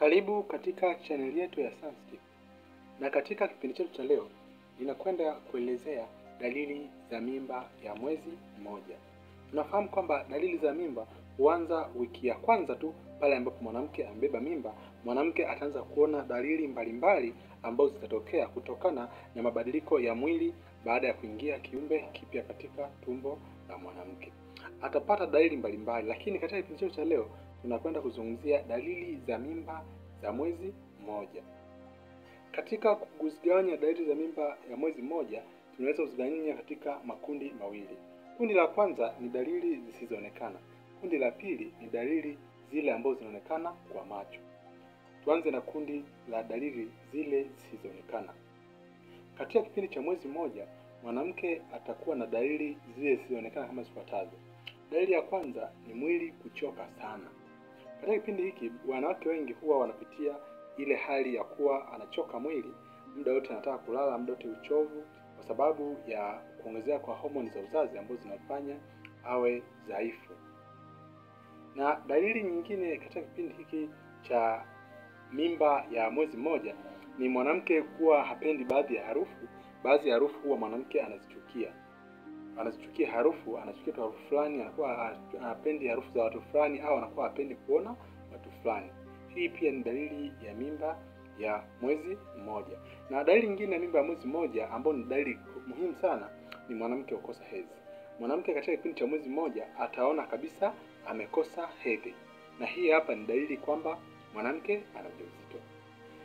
Karibu katika channel yetu ya Sanskip. Na katika kipindi chetu cha leo, ninakwenda kuelezea dalili za mimba ya mwezi mmoja. Tunafahamu kwamba dalili za mimba huanza wiki ya kwanza tu pale ambapo mwanamke amebeba mimba. Mwanamke ataanza kuona dalili mbalimbali ambazo zitatokea kutokana na mabadiliko ya mwili baada ya kuingia kiumbe kipya katika tumbo la mwanamke. Atapata dalili mbalimbali, lakini katika kipindi chetu cha leo tunakwenda kuzungumzia dalili za mimba za mwezi mmoja. Katika kuzigawanya dalili za mimba ya mwezi mmoja, tunaweza kuzigawanya katika makundi mawili. Kundi la kwanza ni dalili zisizoonekana. Kundi la pili ni dalili zile ambazo zinaonekana kwa macho. Tuanze na kundi la dalili zile zisizoonekana. Katika kipindi cha mwezi mmoja, mwanamke atakuwa na dalili zile zisizoonekana kama zifuatazo. Dalili ya kwanza ni mwili kuchoka sana. Katika kipindi hiki wanawake wengi huwa wanapitia ile hali ya kuwa anachoka mwili, muda wote anataka kulala, muda wote uchovu, kwa sababu ya kuongezeka kwa homoni za uzazi ambazo zinafanya awe dhaifu. Na dalili nyingine katika kipindi hiki cha mimba ya mwezi mmoja ni mwanamke kuwa hapendi baadhi ya harufu. Baadhi ya harufu huwa mwanamke anazichukia harufu, anachukia harufu fulani, anakuwa hapendi harufu za watu fulani, au anakuwa hapendi kuona watu fulani. Hii pia ni dalili ya mimba ya mwezi mmoja. Na dalili nyingine ya mimba ya mwezi mmoja ambayo ni dalili muhimu sana ni mwanamke kukosa hedhi. Mwanamke katika kipindi cha mwezi mmoja ataona kabisa amekosa hedhi. Na hii hapa ni dalili kwamba mwanamke ana ujauzito.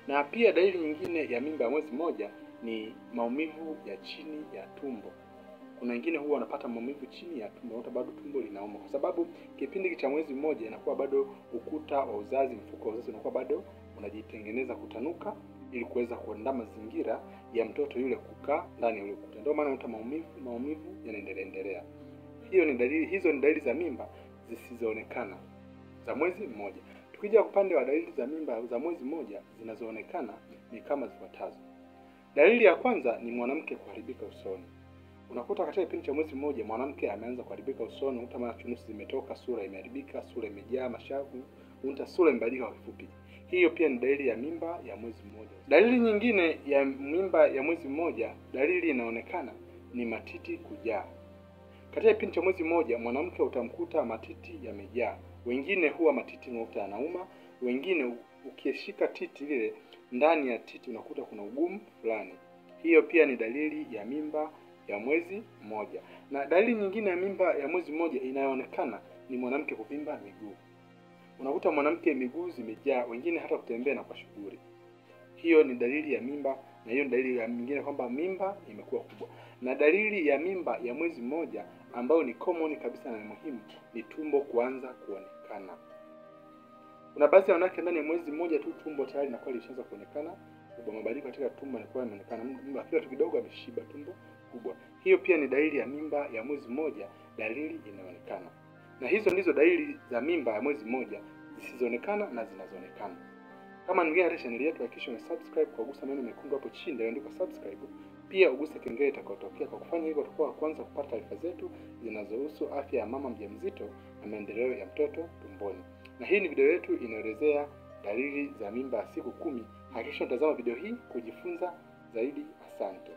Na pia dalili nyingine ya mimba ya mwezi mmoja ni maumivu ya chini ya tumbo. Kuna wengine huwa wanapata maumivu chini ya tumbo, hata bado tumbo linauma, kwa sababu kipindi cha mwezi mmoja inakuwa bado ukuta wa uzazi, mfuko wa uzazi unakuwa bado unajitengeneza kutanuka ili kuweza kuandaa mazingira ya mtoto yule kukaa ndani ya ule ukuta. Ndio maana unakuta maumivu yanaendelea. Hizo ni dalili za mimba zisizoonekana za mwezi mmoja. Tukija upande wa dalili za mimba za mwezi mmoja zinazoonekana ni kama zifuatazo. Dalili ya kwanza ni mwanamke kuharibika usoni. Unakuta katika kipindi cha mwezi mmoja mwanamke ameanza kuharibika usoni, unakuta mara chunusi zimetoka, sura imeharibika, sura imejaa mashavu, unakuta sura imebadilika kwa kifupi. Hiyo pia ni dalili ya mimba ya mwezi mmoja. Dalili nyingine ya mimba ya mwezi mmoja, dalili inaonekana ni matiti kujaa. Katika kipindi cha mwezi mmoja mwanamke utamkuta matiti yamejaa. Wengine huwa matiti unakuta yanauma, wengine ukishika titi lile, ndani ya titi unakuta kuna ugumu fulani. Hiyo pia ni dalili ya mimba ya mwezi mmoja. Na dalili nyingine ya mimba ya mwezi mmoja inayoonekana ni mwanamke kuvimba miguu. Unakuta mwanamke miguu zimejaa, wengine hata kutembea na kwa shughuli. Hiyo ni dalili ya mimba, na hiyo ni dalili ya nyingine kwamba mimba imekuwa kubwa. Na dalili ya mimba ya mwezi mmoja ambayo ni common kabisa na muhimu ni tumbo kuanza kuonekana. Kuna baadhi ya wanawake ndani ya mwezi mmoja tu tumbo tayari linakuwa lishaanza kuonekana, mabadiliko katika tumbo yanakuwa yanaonekana, kila tu kidogo ameshiba tumbo kubwa. Hiyo pia ni dalili ya mimba ya mwezi mmoja, dalili inaonekana. Na hizo ndizo dalili za mimba ya mwezi mmoja zisizoonekana na zinazoonekana. Kama ni mgeni katika channel yetu, hakikisha umesubscribe kwa kugusa maneno mekundu hapo chini yaliyoandikwa subscribe. Pia uguse kengele itakayotokea. Kwa kufanya hivyo utakuwa kwanza kupata taarifa zetu zinazohusu afya ya mama mjamzito na maendeleo ya mtoto tumboni. Na hii ni video yetu inaelezea dalili za mimba ya siku 10. Hakikisha unatazama video hii kujifunza zaidi. Asante.